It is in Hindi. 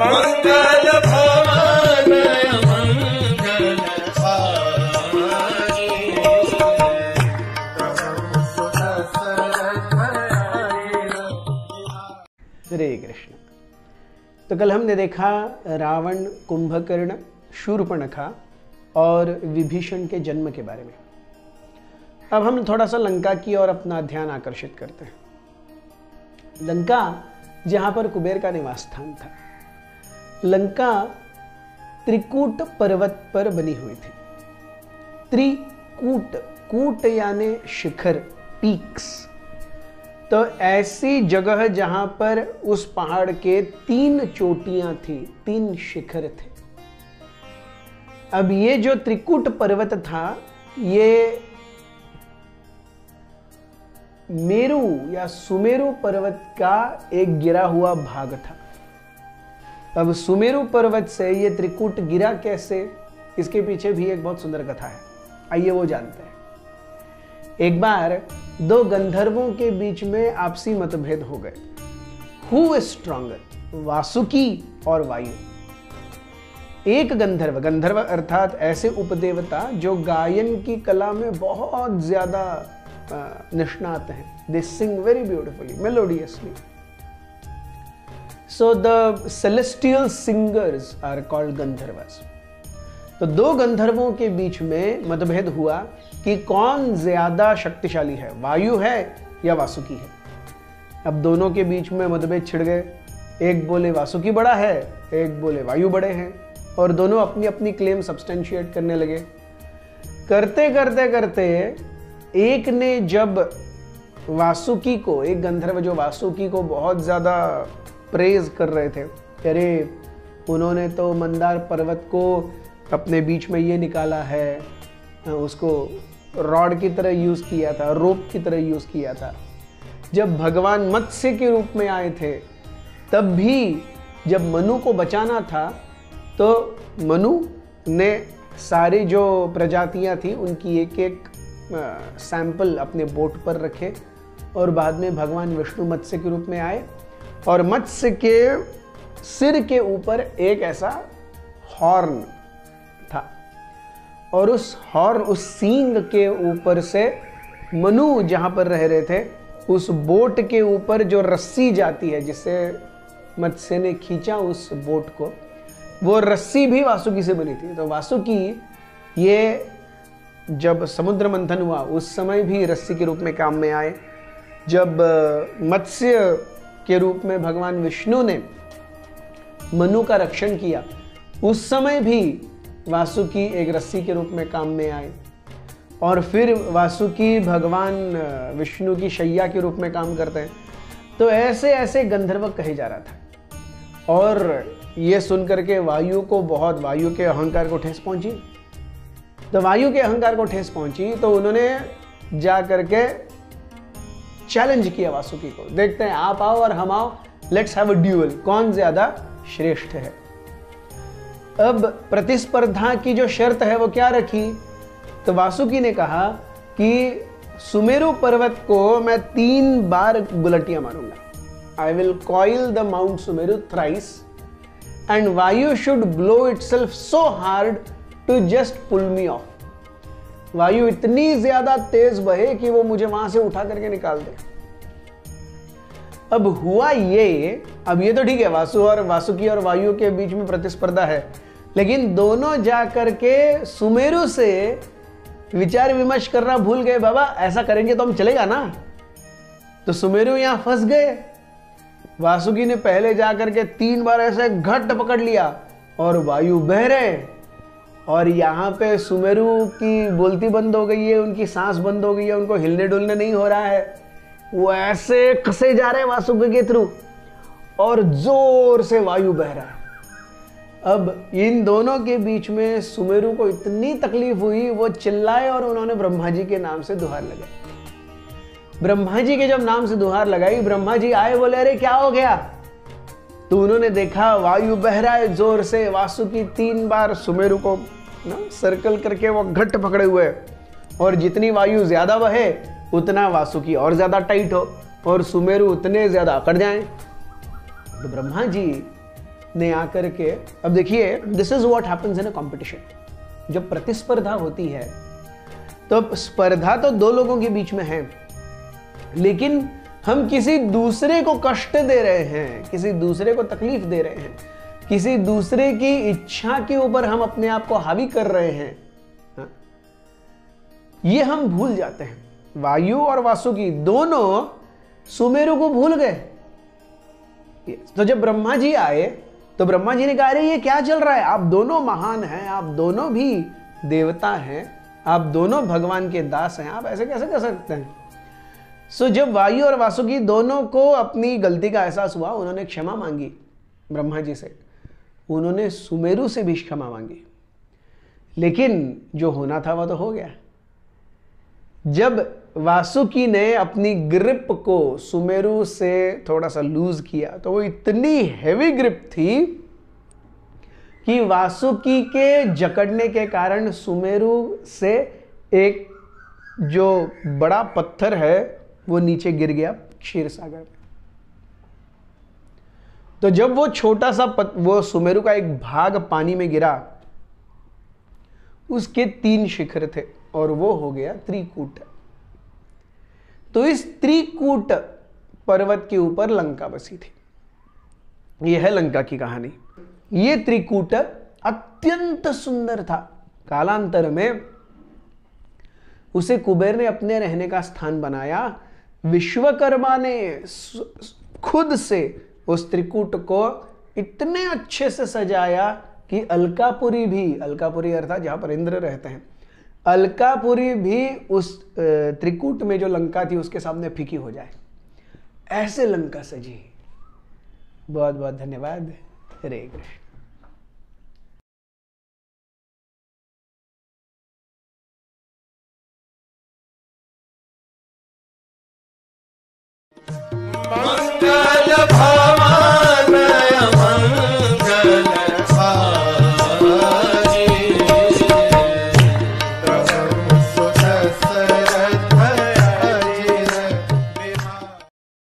मंगल भवन मंगल हारी। हरे कृष्ण। तो कल हमने देखा रावण, कुंभकर्ण, शूर्पणखा और विभीषण के जन्म के बारे में। अब हम थोड़ा सा लंका की ओर अपना ध्यान आकर्षित करते हैं। लंका जहां पर कुबेर का निवास स्थान था। लंका त्रिकूट पर्वत पर बनी हुई थी। त्रिकूट, कूट यानी शिखर, पीक्स। तो ऐसी जगह जहां पर उस पहाड़ के 3 चोटियां थी, 3 शिखर थे। अब ये जो त्रिकूट पर्वत था, ये मेरु या सुमेरु पर्वत का एक गिरा हुआ भाग था। अब सुमेरु पर्वत से ये त्रिकूट गिरा कैसे, इसके पीछे भी एक बहुत सुंदर कथा है। आइए वो जानते हैं। एक बार 2 गंधर्वों के बीच में आपसी मतभेद हो गए। हु इज स्ट्रॉन्गर, वासुकी और वायु। एक गंधर्व, गंधर्व अर्थात ऐसे उपदेवता जो गायन की कला में बहुत ज्यादा निष्णात हैं। They sing very beautifully, melodiously. So the celestial singers are called gandharvas. तो 2 गंधर्वों के बीच में मतभेद हुआ कि कौन ज्यादा शक्तिशाली है, वायु है या वासुकी है। अब दोनों के बीच में मतभेद छिड़ गए। एक बोले वासुकी बड़ा है, एक बोले वायु बड़े हैं, और दोनों अपनी अपनी क्लेम सब्सटेंशिएट करने लगे। करते करते करते एक ने जब वासुकी को, एक गंधर्व जो वासुकी को बहुत ज्यादा प्रेज कर रहे थे, अरे उन्होंने तो मंदार पर्वत को अपने बीच में ये निकाला है, उसको रॉड की तरह यूज किया था, रोप की तरह यूज किया था। जब भगवान मत्स्य के रूप में आए थे, तब भी जब मनु को बचाना था, तो मनु ने सारी जो प्रजातियां थी उनकी एक एक सैंपल अपने बोट पर रखे, और बाद में भगवान विष्णु मत्स्य के रूप में आए, और मत्स्य के सिर के ऊपर एक ऐसा हॉर्न था, और उस हॉर्न, उस सींग के ऊपर से मनु जहां पर रह रहे थे, उस बोट के ऊपर जो रस्सी जाती है जिससे मत्स्य ने खींचा उस बोट को, वो रस्सी भी वासुकी से बनी थी। तो वासुकी ये जब समुद्र मंथन हुआ उस समय भी रस्सी के रूप में काम में आए। जब मत्स्य के रूप में भगवान विष्णु ने मनु का रक्षण किया, उस समय भी वासुकी एक रस्सी के रूप में काम में आए। और फिर वासुकी भगवान विष्णु की शैया के रूप में काम करते हैं। तो ऐसे ऐसे गंधर्व कहे जा रहा था। और ये सुनकर के वायु के अहंकार को ठेस पहुंची। तो वायु के अहंकार को ठेस पहुंची तो उन्होंने जा करके चैलेंज किया वासुकी को, देखते हैं आप आओ और हम आओ, लेट्स हैव अ ड्यूअल, कौन ज्यादा श्रेष्ठ है। अब प्रतिस्पर्धा की जो शर्त है वो क्या रखी, तो वासुकी ने कहा कि सुमेरु पर्वत को मैं 3 बार गुलटियां मारूंगा। I will coil the mount Sumeru thrice and Vayu should blow itself so hard to just pull me off. Vayu इतनी ज्यादा तेज बहे कि वो मुझे वहां से उठा करके निकाल दे। अब हुआ ये, अब ये तो ठीक है, वासुकी और वायु के बीच में प्रतिस्पर्धा है, लेकिन दोनों जाकर के सुमेरु से विचार विमर्श करना भूल गए। बाबा ऐसा करेंगे तो हम चलेगा ना। तो सुमेरु यहां फंस गए। वासुकी ने पहले जाकर के 3 बार ऐसे घट पकड़ लिया और वायु बह रहे, और यहाँ पे सुमेरु की बोलती बंद हो गई है, उनकी सांस बंद हो गई है, उनको हिलने डुलने नहीं हो रहा है। वो ऐसे कसे जा रहे हैं वासुकी के थ्रू, और जोर से वायु बह रहा है। अब इन दोनों के बीच में सुमेरु को इतनी तकलीफ हुई, वो चिल्लाए और उन्होंने ब्रह्मा जी के नाम से दुहार लगाई। ब्रह्मा जी के जब नाम से दुहार लगाई, ब्रह्मा जी आए, बोले अरे क्या हो गया। तो उन्होंने देखा वायु बह रहा है जोर से, वासुकी 3 बार सुमेरु को सर्कल करके वो घट पकड़े हुए, और जितनी वायु ज्यादा बहे उतना वासुकी और ज्यादा टाइट हो, और सुमेरु उतने ज्यादा अकड़ जाएं। तो ब्रह्मा जी ने आकर के, अब देखिए this is what happens in a competition. जब प्रतिस्पर्धा होती है तो स्पर्धा तो दो लोगों के बीच में है, लेकिन हम किसी दूसरे को कष्ट दे रहे हैं, किसी दूसरे को तकलीफ दे रहे हैं, किसी दूसरे की इच्छा के ऊपर हम अपने आप को हावी कर रहे हैं। ये हम भूल जाते हैं। वायु और वासुकी दोनों सुमेरु को भूल गए। तो जब ब्रह्मा जी आए तो ब्रह्मा जी ने कहा, अरे ये क्या चल रहा है, आप दोनों महान हैं, आप दोनों भी देवता हैं, आप दोनों भगवान के दास हैं, आप ऐसे कैसे कर सकते हैं। सो जब वायु और वासुकी दोनों को अपनी गलती का एहसास हुआ, उन्होंने क्षमा मांगी ब्रह्मा जी से, उन्होंने सुमेरु से भी क्षमा मांगी, लेकिन जो होना था वह तो हो गया। जब वासुकी ने अपनी ग्रिप को सुमेरु से थोड़ा सा लूज किया तो वो इतनी हैवी ग्रिप थी कि वासुकी के जकड़ने के कारण सुमेरु से एक जो बड़ा पत्थर है वो नीचे गिर गया क्षीर सागर में। तो जब वो छोटा सा वो सुमेरु का एक भाग पानी में गिरा, उसके 3 शिखर थे और वो हो गया त्रिकूट। तो इस त्रिकूट पर्वत के ऊपर लंका बसी थी। यह है लंका की कहानी। यह त्रिकूट अत्यंत सुंदर था। कालांतर में उसे कुबेर ने अपने रहने का स्थान बनाया। विश्वकर्मा ने खुद से उस त्रिकूट को इतने अच्छे से सजाया कि अलकापुरी भी, अलकापुरी अर्थात जहां पर इंद्र रहते हैं, अलकापुरी भी उस त्रिकूट में जो लंका थी उसके सामने फीकी हो जाए, ऐसे लंका सजी। बहुत बहुत धन्यवाद। हरे कृष्ण।